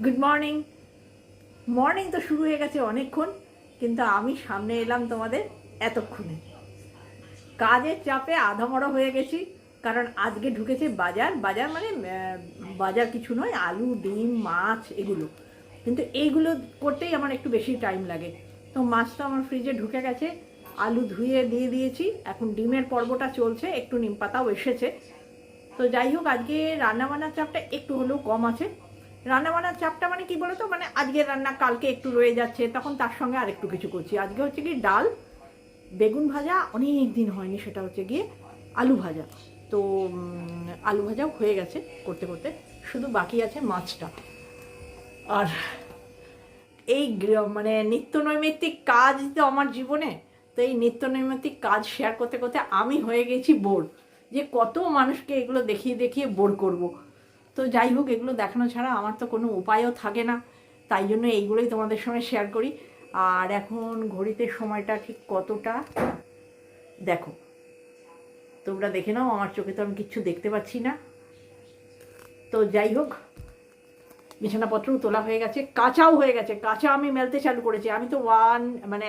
Good morning. Morning তো শুরু হয়ে গেছে অনেকক্ষণ, কিন্তু আমি সামনে এলাম তোমাদের এতক্ষণে। কাজের চাপে আধামরা হয়ে গেছি, কারণ আজকে ঢুকেছে বাজার। বাজার মানে বাজার কিছু নয়, আলু, ডিম, মাছ এগুলো। কিন্তু এইগুলো করতেই আমার একটু বেশি টাইম লাগে। তো মাছ তো আমার ফ্রিজে ঢুকে গেছে, আলু ধুয়ে দিয়ে দিয়েছি, এখন ডিমের পর্বটা চলছে, একটু নিম পাতাও এসেছে। তো যাই হোক, আজকে রান্নাবান্নার চাপটা একটু হলেও কম আছে। রান্নাবান্নার চাপটা মানে কি বলতো, মানে আজকের রান্না কালকে একটু রয়ে যাচ্ছে, তখন তার সঙ্গে আর একটু কিছু করছি। আজকে হচ্ছে কি ডাল, বেগুন ভাজা, অনেক দিন হয়নি, সেটা হচ্ছে গিয়ে আলু ভাজা। তো আলু ভাজাও হয়ে গেছে করতে করতে, শুধু বাকি আছে মাছটা। আর এই মানে নিত্য নৈমিত্তিক কাজ তো আমার জীবনে, তো এই নিত্য নৈমিত্তিক কাজ শেয়ার করতে করতে আমি হয়ে গেছি বোর, যে কত মানুষকে এগুলো দেখিয়ে দেখিয়ে বোর করব। তো যাই হোক, এগুলো দেখানো ছাড়া আমার তো কোনো উপায়ও থাকে না, তাই জন্য এইগুলোই তোমাদের সঙ্গে শেয়ার করি। আর এখন ঘড়িতে সময়টা ঠিক কতটা দেখো, তোমরা দেখে নাও, আমার চোখে তো আমি কিচ্ছু দেখতে পাচ্ছি না। তো যাই হোক, বিছানাপত্রও তোলা হয়ে গেছে, কাঁচাও হয়ে গেছে। কাঁচা আমি মেলতে চালু করেছি। আমি তো মানে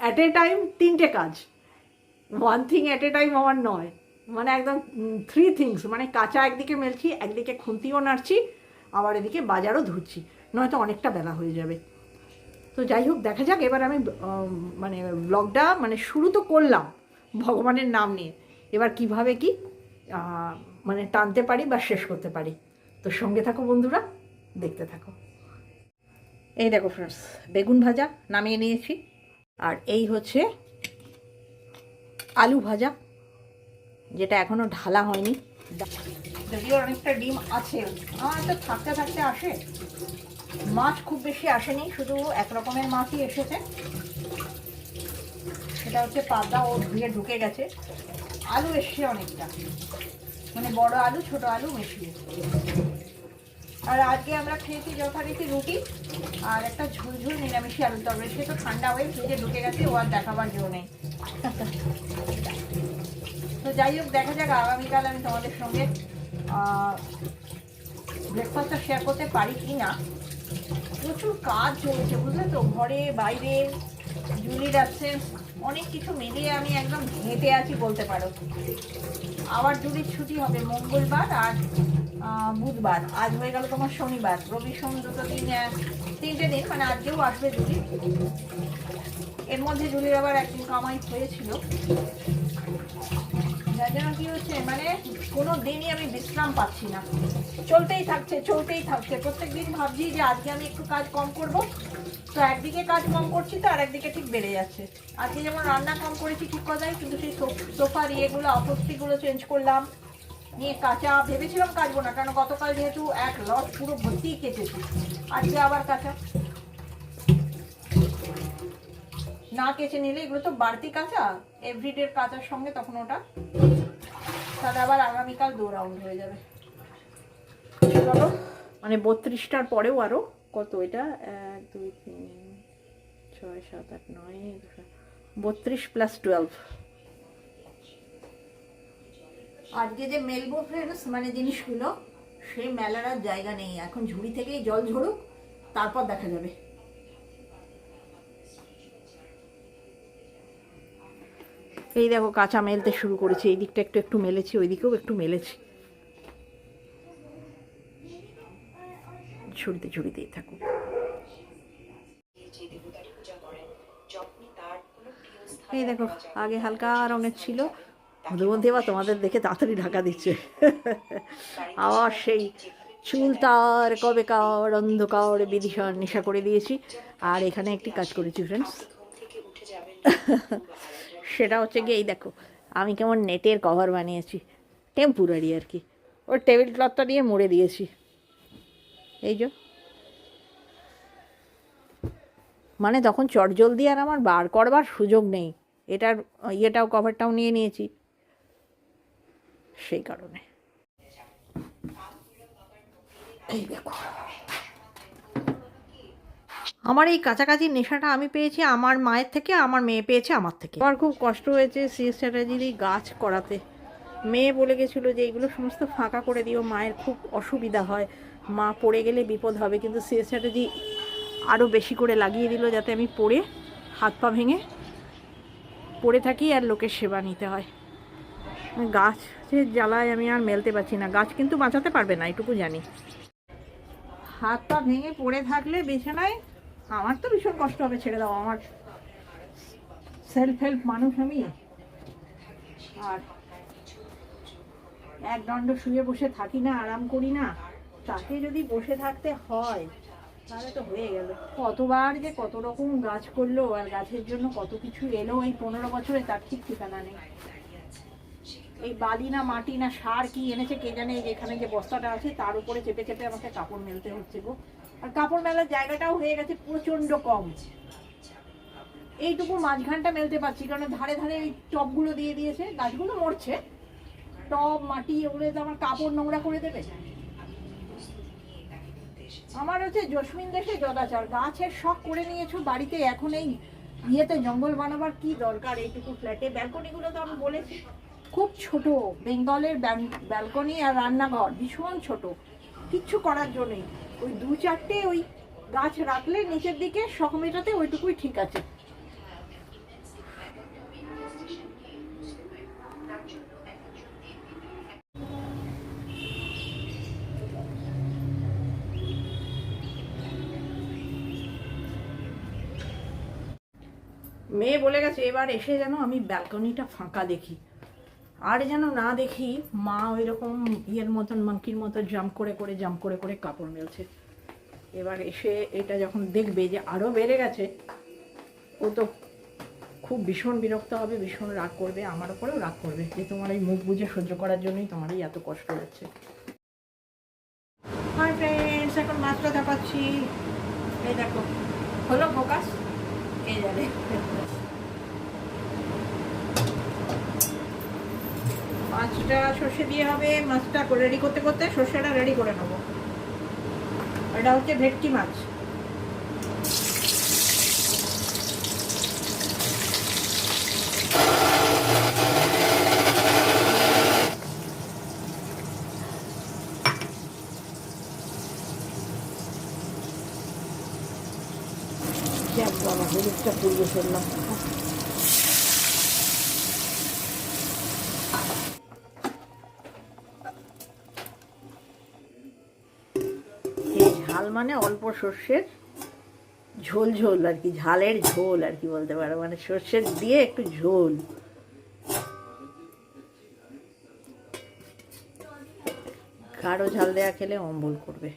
অ্যাট এ টাইম 3টে কাজ, one thing at a time আমার নয়, মানে একদম 3 থিংস। মানে কাঁচা একদিকে মেলছি, একদিকে খুন্তিও নাড়ছি, আবার এদিকে বাজারও ধুচ্ছি, নয়তো অনেকটা বেলা হয়ে যাবে। তো যাই হোক, দেখা যাক। এবার আমি মানে ব্লগটা মানে শুরু তো করলাম ভগবানের নাম নিয়ে, এবার কিভাবে কি মানে টানতে পারি বা শেষ করতে পারি। তো সঙ্গে থাকো বন্ধুরা, দেখতে থাকো। এই দেখো ফ্রেন্ডস, বেগুন ভাজা নামিয়ে নিয়েছি, আর এই হচ্ছে আলু ভাজা, যেটা এখনো ঢালা হয়নি। যদিও অনেকটা ডিম আছে, আমার তো থাকতে থাকতে আসে। মাছ খুব বেশি আসেনি, শুধু এক রকমের মাছই এসেছে, সেটা হচ্ছে পাবদা, ও ধুয়ে ঢুকে গেছে। আলু এসছে অনেকটা, মানে বড় আলু ছোট আলু মিশিয়ে। আর আজকে আমরা খেয়েছি যথারীতি রুটি আর একটা ঝুলঝুল নিরামিষি আলুর তরকারি। সে তো ঠান্ডা হয়ে ফ্রিজে ঢুকে গেছে, ও আর দেখাবার জন্য নেই। তো যাই হোক, দেখা যাক আগামীকাল আমি তোমাদের সঙ্গে ব্রেকফাস্টটা শেয়ার করতে পারি কি না। প্রচুর কাজ চলছে বুঝলে তো, ঘরে বাইরে, জুলির আছে, অনেক কিছু মিলিয়ে আমি একদম ঘেঁটে আছি বলতে পারো। আবার জুলির ছুটি হবে মঙ্গলবার আর বুধবার। আজ হয়ে গেল তোমার শনিবার, রবি সোম দুটো দিন, 3টে দিন, মানে আজকেও আসবে জুলি। এর মধ্যে জুলির আবার একদিন কামাই হয়েছিল, যার জন্য কি হচ্ছে, মানে কোনো দিনই আমি বিশ্রাম পাচ্ছি না, চলতেই থাকছে চলতেই থাকছে। প্রত্যেক দিন ভাবছি যে আজকে আমি একটু কাজ কম করব, তো একদিকে কাজ কম করছি তো আর একদিকে ঠিক বেড়ে যাচ্ছে। আজকে যেমন রান্না কম করেছি ঠিক কথাই, কিন্তু সেই সোফার ইয়েগুলো, অপস্তিগুলো চেঞ্জ করলাম, নিয়ে কাঁচা ভেবেছিলাম কাচবো না, কারণ গতকাল যেহেতু এক লট পুরো ভর্তি কেচেছি, আজকে আবার কাঁচা না কেচে নিলে এগুলো তো বাড়তি কাঁচা, এভরিডের কাঁচার সঙ্গে তখন ওটা তাহলে আবার আগামীকাল 2 রাউন্ড হয়ে যাবে। চলো, মানে 32টার পরেও আরও কত, এটা 1 2 3 6 7 8 9 32 + 12। আজকে যে মেলবো ফ্রেন্ডস মানে জিনিসগুলো, সেই মেলার আর জায়গা নেই। এখন ঝুড়ি থেকেই জল ঝরুক, তারপর দেখা যাবে। এই দেখো, কাঁচা মেলতে শুরু করেছি। এই দিকটা একটু একটু মেলেছি, ওই দিকেও একটু মেলেছি। ঝুড়িতে ঝুড়িতেই থাকুক। এই দেখো, আগে হালকা রঙের ছিল, মধ্যে এবার তোমাদের দেখে তাড়াতাড়ি ঢাকা দিচ্ছে। আবার সেই চুল তার কবেকার অন্ধকার বিদিশার নেশা করে দিয়েছি। আর এখানে একটি কাজ করেছি ফ্রেন্ডস, সেটা হচ্ছে গিয়ে এই দেখো, আমি কেমন নেটের কভার বানিয়েছি, টেম্পোরারি আর কি। ওর টেবিল ক্লথটা দিয়ে মুড়ে দিয়েছি, এই যে। মানে তখন চটজলদি আর আমার বার করবার সুযোগ নেই, এটার ইয়েটাও কভারটাও নিয়ে নিয়েছি সেই কারণে। এই দেখো, আমার এই কাছাকাছি নেশাটা আমি পেয়েছি আমার মায়ের থেকে, আমার মেয়ে পেয়েছে আমার থেকে। আমার খুব কষ্ট হয়েছে সিএস চ্যাটার্জির এই গাছ করাতে। মেয়ে বলে গেছিলো যে এইগুলো সমস্ত ফাঁকা করে দিও, মায়ের খুব অসুবিধা হয়, মা পড়ে গেলে বিপদ হবে, কিন্তু সে স্ট্র্যাটেজি আরও বেশি করে লাগিয়ে দিল যাতে আমি পড়ে হাত পা ভেঙে পড়ে থাকি আর লোকের সেবা নিতে হয়। গাছের জ্বালায় আমি আর মেলতে পারছি না। গাছ কিন্তু বাঁচাতে পারবে না, এটুকু জানি। হাত পা ভেঙে পড়ে থাকলে বিছানায় আমার তো ভীষণ কষ্ট হবে, ছেড়ে দাও। আমার সেলফ হেল্প মানুষ আমি, আর এক দণ্ড শুয়ে বসে থাকি না, আরাম করি না, তাকে যদি বসে থাকতে হয় তাহলে তো হয়ে গেল। কতবার যে কত রকম গাছ করলো আর গাছের জন্য কত কিছু এলো এই 15 বছরে, তার ঠিক ঠিকানা নেই। এই বালি না মাটি না সার কি এনেছে কে জানে, যেখানে যে বস্তাটা আছে তার উপরে চেপে চেপে আমাকে কাপড় মেলতে হচ্ছে গো। আর কাপড় মেলার জায়গাটাও হয়ে গেছে প্রচন্ড কম। এইটুকু মাঝখানটা মেলতে পারছি, কারণ ধারে ধারে এই টবগুলো দিয়ে দিয়েছে। গাছগুলো মরছে, টব মাটি ওগুলো তো আমার কাপড় নোংরা করে দেবে। আমার হচ্ছে জসমিন দেশে জদাচার, গাছের শখ করে নিয়েছো বাড়িতে, এখন এই ইয়েতে জঙ্গল বানাবার কি দরকার? এইটুকু ফ্ল্যাটে ব্যালকনিগুলো তো আমি বলেছি খুব ছোট, বেঙ্গলের ব্যালকনি আর রান্নাঘর ভীষণ ছোট, কিচ্ছু করার জন্যই। ওই 2-4টে ওই গাছ রাখলে নিচের দিকে শখ মেটাতে ওইটুকুই ঠিক আছে। মেয়ে বলে গেছে এবার এসে যেন আমি ব্যালকনিটা ফাঁকা দেখি, আর যেন না দেখি মা ওই রকম ইয়ের মতন মাংকির মতো জাম্প করে করে কাপড় মেলছে। এবার এসে এটা যখন দেখবে যে আরও বেড়ে গেছে, ও তো খুব ভীষণ বিরক্ত হবে, ভীষণ রাগ করবে, আমার ওপরেও রাগ করবে যে তোমার এই মুখ বুঝে সহ্য করার জন্যই তোমার এই এত কষ্ট হচ্ছে। হাই ফ্রেন্ডস, এখন মাছটা চাপাচ্ছি। এই দেখো, হলো ফোকাস, কে জানে। মাছটা সর্ষে দিয়ে হবে, মাছটা রেডি করতে করতে সর্ষেটা রেডি করে নেবো। এটা হচ্ছে ভেটকি মাছ। বাবা, হলুদটা পুড়িয়ে ফেললাম। ঝাল মানে অল্প সর্ষের ঝোল ঝোল আর কি, ঝালের ঝোল আর কি বলতে পারো, মানে সর্ষের দিয়ে একটু ঝোল। গাঢ় ঝাল দেওয়া খেলে অম্বল করবে।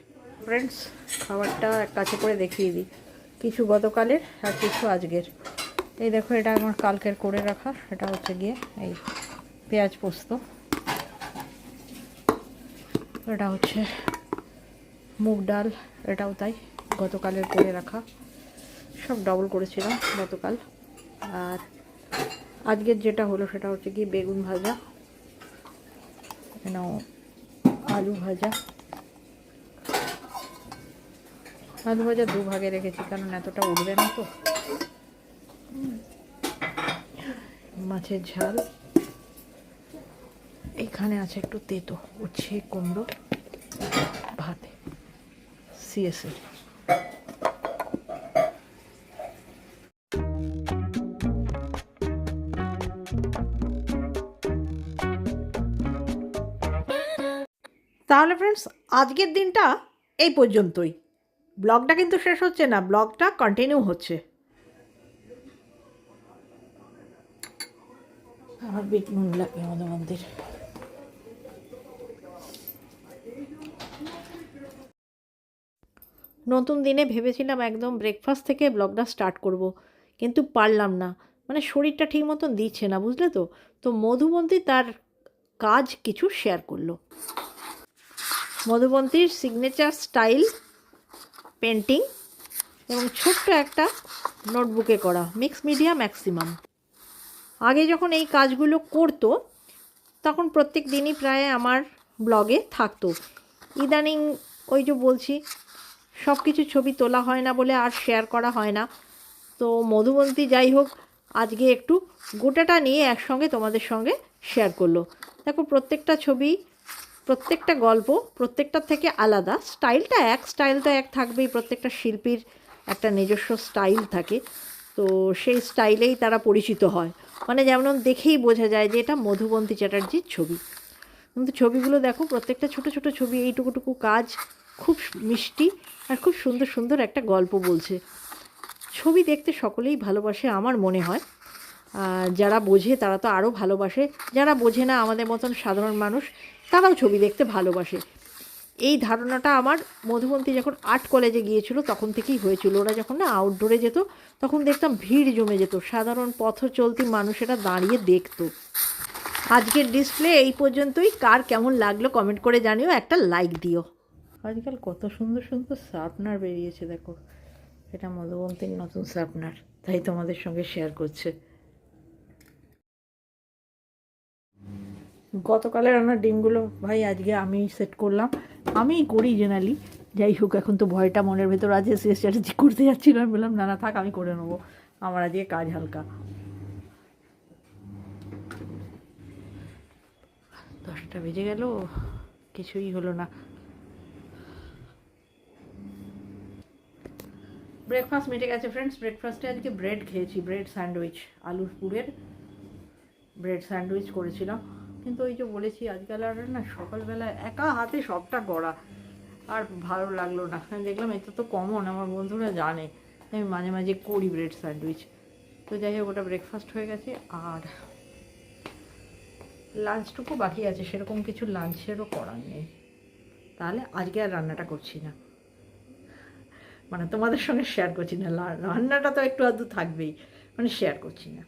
ফ্রেন্ডস, খাবারটা এক কাছে করে দেখিয়ে দিই, কিছু গতকালের আর কিছু আজকের। এই দেখো, এটা আমার কালকের করে রাখা, এটা হচ্ছে গিয়ে এই পেঁয়াজ পোস্ত, এটা হচ্ছে মুগ ডাল, এটাও তাই গতকালের করে রাখা, সব ডবল করেছিলাম গতকাল। আর আজকের যেটা হলো সেটা হচ্ছে কি বেগুন ভাজা, আলু ভাজা। আলু ভাজা দুভাগে রেখেছি কারণ এতটা উঠবে না তো। মাছের ঝাল, এখানে আছে একটু তেতো, উচ্ছে কুমড়ো ভাতে সিএসএ। তাহলে ফ্রেন্ডস, আজকের দিনটা এই পর্যন্তই। ব্লগটা কিন্তু শেষ হচ্ছে না, ব্লগটা কন্টিনিউ হচ্ছে। আমার বিট নুন লাগে আমাদের মন্দির। নতুন দিনে ভেবেছিলাম একদম ব্রেকফাস্ট থেকে ব্লগটা স্টার্ট করব, কিন্তু পারলাম না, মানে শরীরটা ঠিক মতন দিচ্ছে না, বুঝলে তো। তো মধুবন্তী তার কাজ কিছু শেয়ার করলো। মধুবন্তীর সিগনেচার স্টাইল পেন্টিং এবং ছোট্ট একটা নোটবুকে করা, মিক্স মিডিয়া ম্যাক্সিমাম। আগে যখন এই কাজগুলো করতো তখন প্রত্যেক দিনই প্রায় আমার ব্লগে থাকতো। ইদানিং ওই যে বলছি, সব কিছু ছবি তোলা হয় না বলে আর শেয়ার করা হয় না। তো মধুবন্তী যাই হোক, আজকে একটু গোটাটা নিয়ে একসঙ্গে তোমাদের সঙ্গে শেয়ার করলো। দেখো, প্রত্যেকটা ছবি প্রত্যেকটা গল্প প্রত্যেকটার থেকে আলাদা, স্টাইল তো এক থাকবেই, প্রত্যেকটা শিল্পীর একটা নিজস্ব স্টাইল থাকে, তো সেই স্টাইলেই তারা পরিচিত হয়। মানে যেমন দেখেই বোঝা যায় যে এটা মধুবন্তী চ্যাটার্জির ছবি। কিন্তু ছবিগুলো দেখো, প্রত্যেকটা ছোট ছোট ছবি, এইটুকুটুকু কাজ, খুব মিষ্টি আর খুব সুন্দর সুন্দর একটা গল্প বলছে। ছবি দেখতে সকলেই ভালোবাসে আমার মনে হয়। যারা বোঝে তারা তো আরও ভালোবাসে, যারা বোঝে না আমাদের মতন সাধারণ মানুষ, তারাও ছবি দেখতে ভালোবাসে। এই ধারণাটা আমার মধুবন্তী যখন আর্ট কলেজে গিয়েছিল তখন থেকেই হয়েছিল। ওরা যখন না আউটডোরে যেত তখন দেখতাম ভিড় জমে যেত, সাধারণ পথ চলতি মানুষেরা দাঁড়িয়ে দেখতো। আজকের ডিসপ্লে এই পর্যন্তই। কার কেমন লাগলো কমেন্ট করে জানিও, একটা লাইক দিও। আজকাল কত সুন্দর সুন্দর শার্পনার বেরিয়েছে দেখো, এটা মধুবন্তীর নতুন শার্পনার, তাই তোমাদের সঙ্গে শেয়ার করছে। গতকালের রান্নার ডিমগুলো ভাই আজকে আমি সেট করলাম, আমিই করি জেনারেলি। যাই হোক, এখন তো ভয়টা মনের ভেতর আছে, সে স্ট্র্যাটেজি করতে যাচ্ছিল, আমি বললাম না থাক, আমি করে নেবো, আমার আজকে কাজ হালকা। 10টা বেজে গেল, কিছুই হলো না। ব্রেকফাস্ট মিটে গেছে ফ্রেন্ডস। ব্রেকফাস্টে আজকে ব্রেড খেয়েছি, ব্রেড স্যান্ডউইচ, আলুর পুরের ব্রেড স্যান্ডউইচ করেছিলাম। কিন্তু ওই যে বলেছি আজকাল আর না সকালবেলা একা হাতে সবটা করা আর ভালো লাগলো না। দেখলাম এটা তো কমন, আমার বন্ধুরা জানে আমি মাঝে মাঝে করি ব্রেড স্যান্ডউইচ। তো যাই হোক, ওটা ব্রেকফাস্ট হয়ে গেছে। আর লাঞ্চটুকু বাকি আছে, সেরকম কিছু লাঞ্চেরও করার নেই, তাহলে আজকে আর রান্নাটা করছি না, মানে তোমাদের সঙ্গে শেয়ার করছি না। রান্নাটা তো একটু আধটু থাকবেই, মানে শেয়ার করছি না।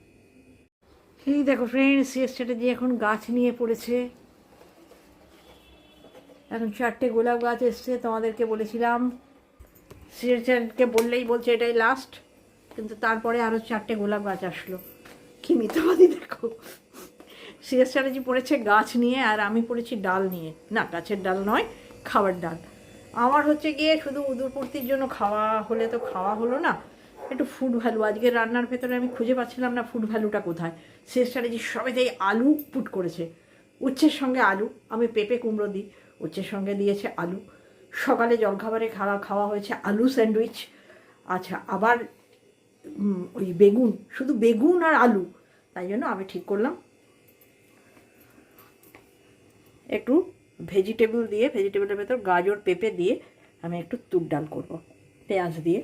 এই দেখো ফ্রেন্ডস, চ্যাটার্জি এখন গাছ নিয়ে পড়েছে। এখন 4টে গোলাপ গাছ এসছে, তোমাদেরকে বলেছিলাম চ্যাটার্জিকে বললেই বলছে এটাই লাস্ট, কিন্তু তারপরে আরও 4টে গোলাপ গাছ আসলো। কি মিথ্যাবাদী দেখো, চ্যাটার্জি পড়েছে গাছ নিয়ে আর আমি পড়েছি ডাল নিয়ে। না, গাছের ডাল নয়, খাবার ডাল। আমার হচ্ছে গিয়ে শুধু উদরপূর্তির জন্য খাওয়া হলে তো খাওয়া হলো না, একটু ফুড ভ্যালু। আজকে রান্নার ভেতরে আমি খুঁজে পাচ্ছিলাম না ফুড ভ্যালুটা কোথায়। চ্যাটার্জি সবেতেই আলু পুট করেছে, উচ্ছের সঙ্গে আলু। আমি পেঁপে কুমড়ো দিই, উচ্ছের সঙ্গে দিয়েছে আলু। সকালে জলখাবারে খাওয়া হয়েছে আলু স্যান্ডউইচ। আচ্ছা, আবার ওই বেগুন, শুধু বেগুন আর আলু। তাই জন্য আমি ঠিক করলাম একটু ভেজিটেবল দিয়ে, ভেজিটেবলের ভেতর গাজর পেঁপে দিয়ে আমি একটু তুর ডাল করবো পেঁয়াজ দিয়ে।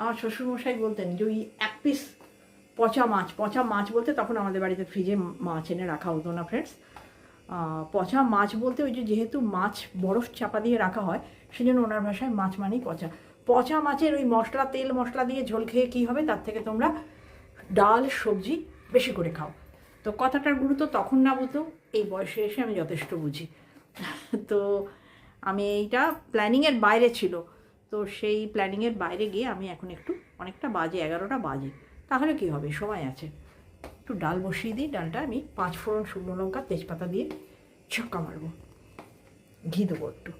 আমার শ্বশুরমশাই বলতেন যে ওই 1 পিস পচা মাছ বলতে, তখন আমাদের বাড়িতে ফ্রিজে মাছ এনে রাখা হতো না ফ্রেন্ডস। পচা মাছ বলতে ওই যে যেহেতু মাছ বরফ চাপা দিয়ে রাখা হয়, সেজন্য ওনার ভাষায় মাছ মানেই পচা। পচা মাছের ওই মশলা, তেল মশলা দিয়ে ঝোল খেয়ে কী হবে, তার থেকে তোমরা ডাল সবজি বেশি করে খাও। তো কথাটার গুরুত্ব তখন না বুঝতো, এই বয়সে এসে আমি যথেষ্ট বুঝি। তো আমি এইটা প্ল্যানিংয়ের বাইরে ছিল, তো সেই প্ল্যানিংয়ের বাইরে গিয়ে আমি এখন একটু অনেকটা বাজে, 11টা বাজে, তাহলে কী হবে, সময় আছে, একটু ডাল বসিয়ে দিই। ডালটা আমি 5 ফোড়ন, শুকনো লঙ্কা, তেজপাতা দিয়ে ছক্কা মারবো, ঘি দেবো, একটু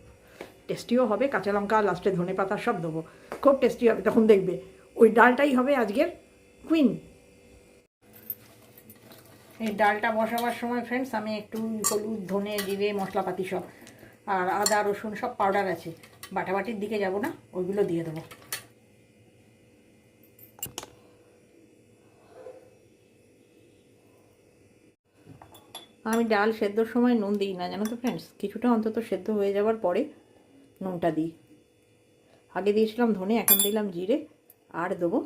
টেস্টিও হবে, কাঁচা লঙ্কা, লাস্টে ধনে পাতা সব দেবো, খুব টেস্টি হবে। তখন দেখবে ওই ডালটাই হবে আজকের কুইন। এই ডালটা বসাবার সময় ফ্রেন্ডস আমি একটু হলুদ, ধনে, জিরে, মশলাপাতি সব, আর আদা রসুন সব পাউডার আছে, বাটাবাটির দিকে যাব না, ওইগুলো দিয়ে দেবো। আমি ডাল সেদ্ধর সময় নুন দিই না, জানো তো ফ্রেন্ডস, কিছুটা অন্তত সেদ্ধ হয়ে যাওয়ার পরে নুনটা দিই। আগে দিয়েছিলাম ধনে, এখন দিলাম জিরে, আর দেবো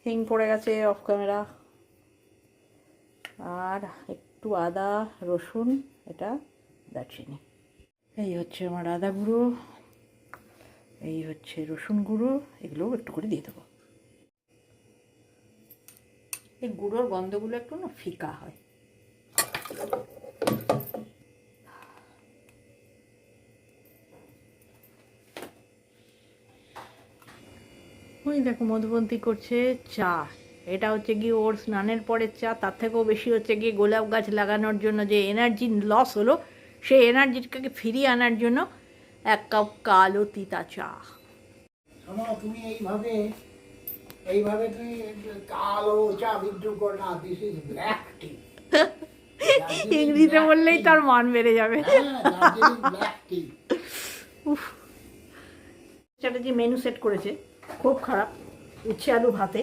হিং পড়ে গেছে অফ ক্যামেরা, আর একটু আদা রসুন, এটা দারচিনি। এই হচ্ছে আমার আদা গুঁড়ো, এই হচ্ছে রসুন গুঁড়ো, এগুলোও একটু করে দিয়ে দেবো। এই গুঁড়োর গন্ধগুলো একটু না ফিকা হয়। ওই দেখো মধুবন্তী করছে চা, এটা হচ্ছে গিয়ে ওর স্নানের পরের চা, তার থেকেও বেশি হচ্ছে গিয়ে গোলাপ গাছ লাগানোর জন্য যে এনার্জি লস হলো, সেই এনার্জিটাকে ফিরিয়ে আনার জন্য 1 কাপ কালো তিতা চা। তুমি এইভাবে তুমি কালো চা বিদ্রুপ করো না, দিস ইজ ব্ল্যাক টি। ইংলিশে বললেই তার মান বেড়ে যাবে। হ্যাঁ, দার্জিলিং ব্ল্যাক টি। চ্যাটার্জি মেনু সেট করেছে, খুব খারাপ। উচ্ছে আলু ভাতে,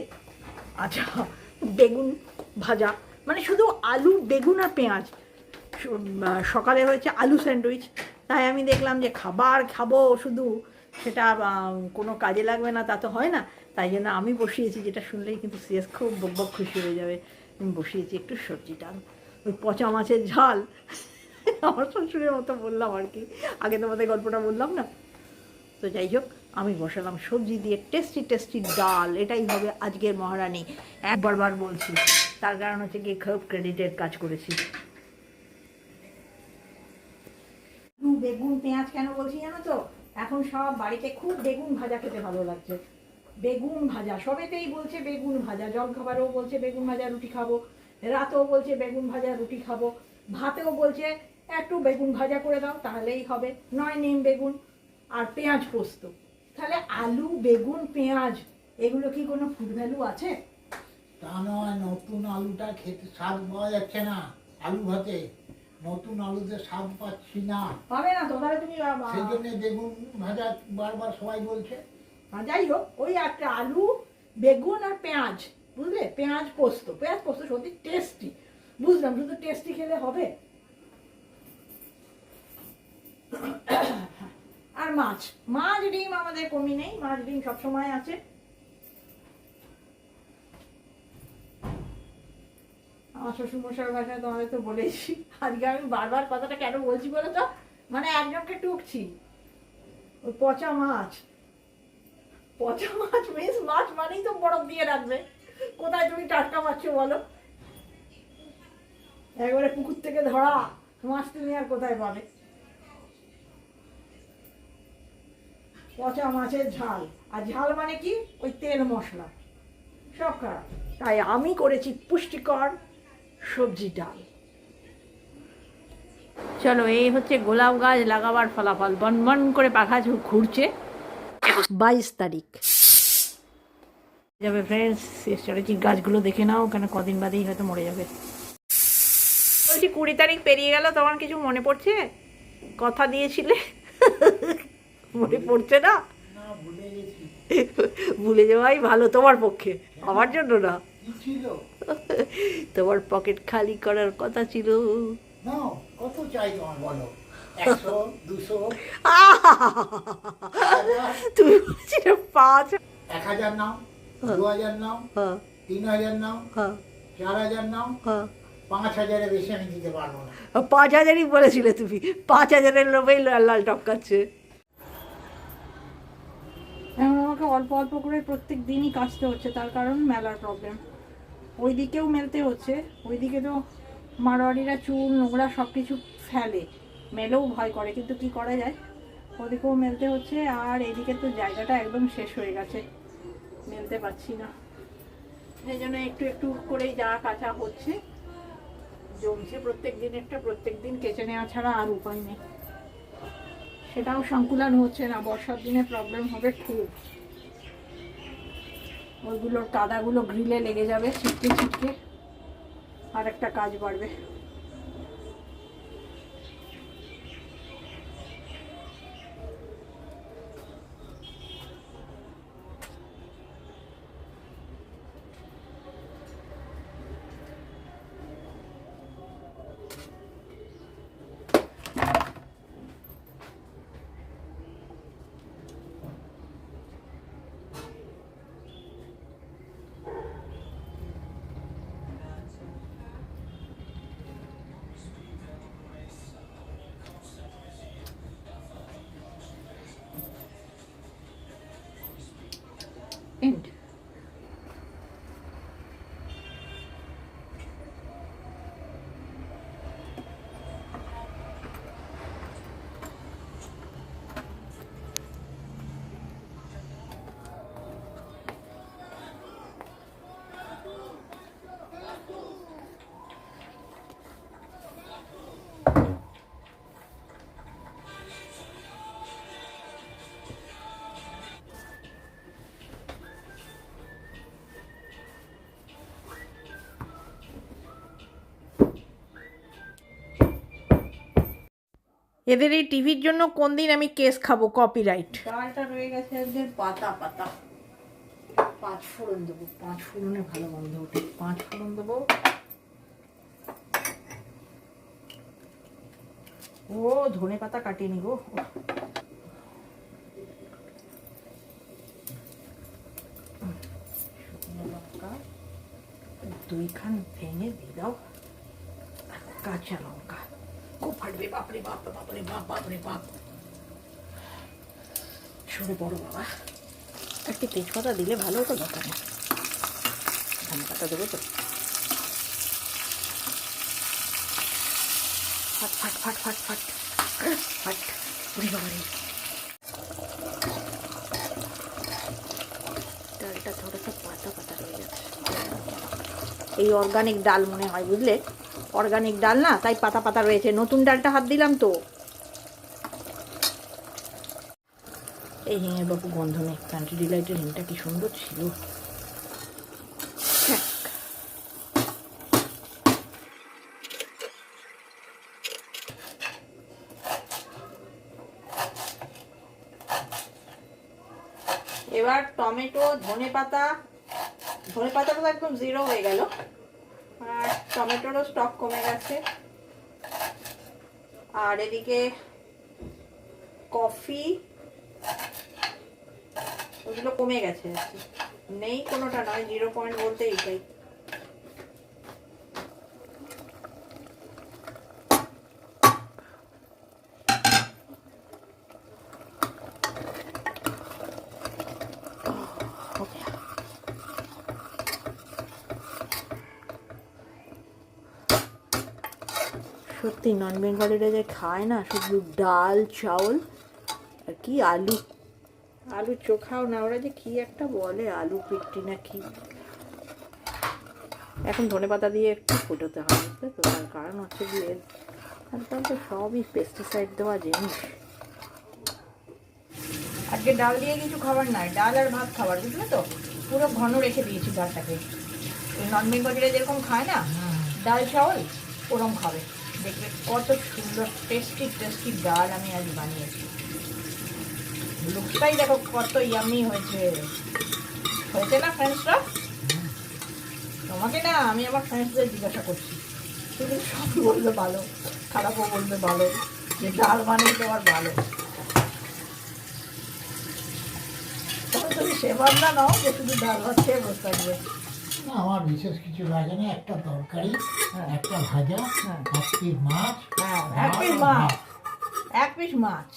আচ্ছা বেগুন ভাজা, মানে শুধু আলু বেগুন আর পেঁয়াজ। সকালে হয়েছে আলু স্যান্ডউইচ, তাই আমি দেখলাম যে খাবার খাবো শুধু, সেটা কোনো কাজে লাগবে না তা তো হয় না। তাই জন্য আমি বসিয়েছি, যেটা শুনলেই কিন্তু সিএস খুব বক খুশি হয়ে যাবে, আমি বসিয়েছি একটু সবজি ডাল, ওই পচা মাছের ঝাল। আমার শ্বশুরের মতো বললাম আর কি, আগে তোমাদের গল্পটা বললাম না। তো যাই হোক, আমি বসালাম সবজি দিয়ে টেস্টি টেস্টি ডাল, এটাই হবে আজকের মহারানী। একবার বলছি, তার কারণ হচ্ছে কি খুব ক্রেডিটের কাজ করেছি। বেগুন পেঁয়াজ কেন বলছি জানো তো, এখন সব বাড়িতে খুব বেগুন ভাজা খেতে ভালো লাগছে। বেগুন ভাজা সবেতেই বলছে, বেগুন ভাজা জল খাবারেও বলছে বেগুন ভাজা রুটি খাবো, রাতেও বলছে বেগুন ভাজা রুটি খাবো, ভাতেও বলছে একটু বেগুন ভাজা করে দাও তাহলেই হবে, নয় নিম বেগুন আর পেঁয়াজ পোস্ত। তাহলে আলু বেগুন পেঁয়াজ এগুলো কি কোনো ফুড ভ্যালু আছে? তা নয়, নতুন আলুটা খেতে স্বাদ পাওয়া যাচ্ছে না আলু ভাতে, নতুন আলুতে স্বাদ পাচ্ছি না, পাবে না তো, তাহলে তুমি সেই জন্য বেগুন ভাজা বারবার সবাই বলছে। যাই হোক, ওই একটা আলু বেগুন আর পেঁয়াজ, বুঝলে, পেঁয়াজ পোস্ত সত্যি টেস্টি, বুঝলাম, শুধু টেস্টি খেলে হবে। আর মাছ ডিম আমাদের কমি নেই, মাছ ডিম সবসময় আছে। আমার শ্বশুরমশাইয়ের ভাষায় তোমাদের তো বলেছি, আজকে আমি বারবার কথাটা কেন বলছি বলো তো, মানে একজনকে টুকছি। ওই পচা মাছ মিন্স মাছ মানেই তো বরফ দিয়ে রাখবে, কোথায় তুমি টাটকা পাচ্ছ বলো? একবারে পুকুর থেকে ধরা মাছ তুমি আর কোথায় পাবে? পচা মাছের ঝাল, আর ঝাল মানে কি, ওই তেল মশলা সব খারাপ। তাই আমি করেছি পুষ্টিকর সবজি ডাল। চলো, এই হচ্ছে গোলাপ গাছ লাগাবার ফলাফল, বনবন করে পাখা ঘুরছে। 22 তারিখ যাবে ফ্রেন্ডস, স্ট্র্যাটেজিক গাছগুলো দেখে নাও, কেন কদিন বাদেই হয়তো মরে যাবে। বলছি 20 তারিখ পেরিয়ে গেল, তোমার কিছু মনে পড়ছে? কথা দিয়েছিলে, মনে পড়ছে না? না, ভুলে গেছি। ভুলে যাওয়াই ভালো তোমার পক্ষে, আমার জন্য না। কি ছিল? তোমার পকেট খালি করার কথা ছিল। না, কত চাই তোমার বলো? 100, 200, তুমি বলছিলে 5। 1000 নাও, 2000 নাও, 3000 নাও, 4000 নাও, 5000-এর বেশি আমি দিতে পারবো না। 5000ই বলেছিলে তুমি, 5000-এর লোভেই লাল টপকাচ্ছে। এখন আমাকে অল্প অল্প করে প্রত্যেক দিনই কাচতে হচ্ছে, তার কারণ মেলার প্রবলেম। ওইদিকেও মেলতে হচ্ছে, ওইদিকে তো মারোয়ারিরা চুল নোংরা সব কিছু ফেলে, মেলেও ভয় করে, কিন্তু কি করা যায়, ওদিকেও মেলতে হচ্ছে। আর এইদিকে তো জায়গাটা একদম শেষ হয়ে গেছে, মেলতে পারছি না, সেই জন্য একটু একটু করেই যা কাঁচা হচ্ছে, জমছে প্রত্যেক দিন কেচে নেওয়া ছাড়া আর উপায় নেই। সেটাও সংকুলান হচ্ছে না, বর্ষার দিনে প্রবলেম হবে খুব। ওইগুলোর কাদাগুলো গ্রিলে লেগে যাবে ছিটকে ছিটকে, আর একটা কাজ বাড়বে। এদের এই টিভির জন্য কোন দিন আমি কেস খাবো, কপিরাইট। ডালটা রয়ে গেছে একদিন পাতা পাতা। 5 ফোড়ন দেবো, 5 ফোড়নে ভালো গন্ধ ওঠে। 5 ফোড়ন দেবো। ও ধনে পাতা কাটিয়ে নিব। শুকনো লঙ্কা 2খান ভেঙে দিয়ে দাও, কাঁচা লঙ্কা। ও ফাটবে, বাপরে বাপ, বাপরে বাপ, বাপরে বাপ, সরে বড় বাবা। একটি তেজপাতা দিলে ভালো হতো, দরকার নেই। ধনে পাতা দেবো তো। ফাট ফাট ফাট ফাট ফাট ফাট, ওরে বাবা রে। ডালটা থোড়াসা পাতা পাতা রয়ে যাচ্ছে। এই অর্গানিক ডাল মনে হয়, বুঝলে, অর্গানিক ডাল না, তাই পাতা পাতা রয়েছে। নতুন ডালটা হাত দিলাম তো। এই হিঙের বাবু গন্ধ নেই। কান্ট্রি ডিলাইটের হিংটা কি সুন্দর ছিল। এবার টমেটো, ধনে পাতাটা তো একদম 0 হয়ে গেল, আর টমেটোরও স্টক কমে গেছে। আর এদিকে কফি, ওগুলো কমে গেছে আর কি, নেই কোনোটা, নয় 0 পয়েন্ট বলতে এইটাই। সত্যি নন বেঙ্গলিরা যে খায় না, শুধু ডাল চাউল আর কি আলু চোখাও না, ওরা যে কি একটা বলে, আলু পিট্টি না কি। এখন ধনে পাতা দিয়ে একটু ফোটাতে হবে, বুঝলে তো। তার কারণ হচ্ছে গিয়ে আজকাল তো সবই পেস্টিসাইড দেওয়া জিনিস। আজকে ডাল দিয়ে কিছু খাবার নাই, ডাল আর ভাত খাবার, বুঝলে তো। পুরো ঘন রেখে দিয়েছি ডালটাকে। এই নন বেঙ্গলিরা যেরকম খায় না ডাল চাউল, ওরকম খাবে। দেখবে কত সুন্দর টেস্টি টেস্টি ডাল আমি আজ বানিয়েছি। লুকটাই দেখো কত ইয়ামি হয়েছে না ফ্রেন্ডসরা? তোমাকে না, আমি আমার ফ্রেন্ডসদের জিজ্ঞাসা করছি, তুমি সব বলবে ভালো, খারাপও বলবে ভালো, যে ডাল বানিয়ে তোমার ভালো। তবে তুমি সেবার না নাও যে শুধু ডাল ভাত খেয়ে বসে থাকবে। না, আমার বিশেষ কিছু লাগে না। একটা তরকারি, একটা ভাজা, 1 পিস মাছ। হ্যাঁ, 1 পিস মাছ,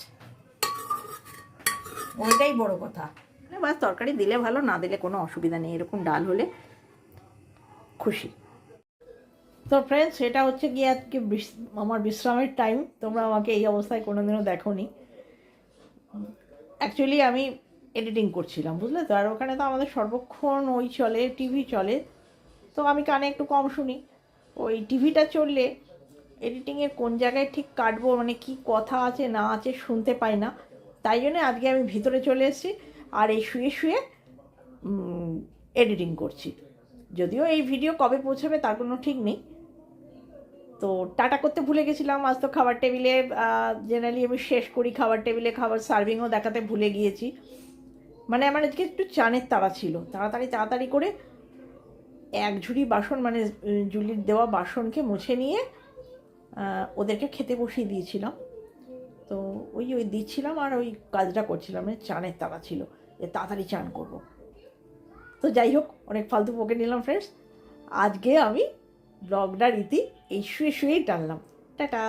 ওইটাই বড় কথা। বাস তরকারি দিলে ভালো, না দিলে কোনো অসুবিধা নেই। এরকম ডাল হলে খুশি। তো ফ্রেন্ডস, সেটা হচ্ছে গিয়ে আজকে আমার বিশ্রামের টাইম। তোমরা আমাকে এই অবস্থায় কোনোদিনও দেখোনি। অ্যাকচুয়ালি আমি এডিটিং করছিলাম, বুঝলে তো। আর ওখানে তো আমাদের সর্বক্ষণ ওই চলে, টিভি চলে, তো আমি কানে একটু কম শুনি। ওই টিভিটা চললে এডিটিংয়ের কোন জায়গায় ঠিক কাটবো, মানে কি কথা আছে না আছে শুনতে পাই না। তাই জন্য আজকে আমি ভিতরে চলে এসেছি আর এই শুয়ে শুয়ে এডিটিং করছি। যদিও এই ভিডিও কবে পৌঁছাবে তার কোনো ঠিক নেই। তো টাটা করতে ভুলে গেছিলাম। আজ তো খাবার টেবিলে জেনারেলি আমি শেষ করি, খাবার টেবিলে খাবার সার্ভিংও দেখাতে ভুলে গিয়েছি। মানে আমার আজকে একটু চানের তাড়া ছিল, তাড়াতাড়ি করে 1 ঝুড়ি বাসন, মানে জুলির দেওয়া বাসনকে মুছে নিয়ে ওদেরকে খেতে বসিয়ে দিয়েছিলাম। তো ওই দিচ্ছিলাম আর ওই কাজটা করছিলাম, মানে চানের তাড়া ছিল যে তাড়াতাড়ি চান করব। তো যাই হোক, অনেক ফালতু বকে নিলাম ফ্রেন্ডস। আজকে আমি ব্লগটা রীতি এই শুয়ে শুয়েই টানলাম। টাটা।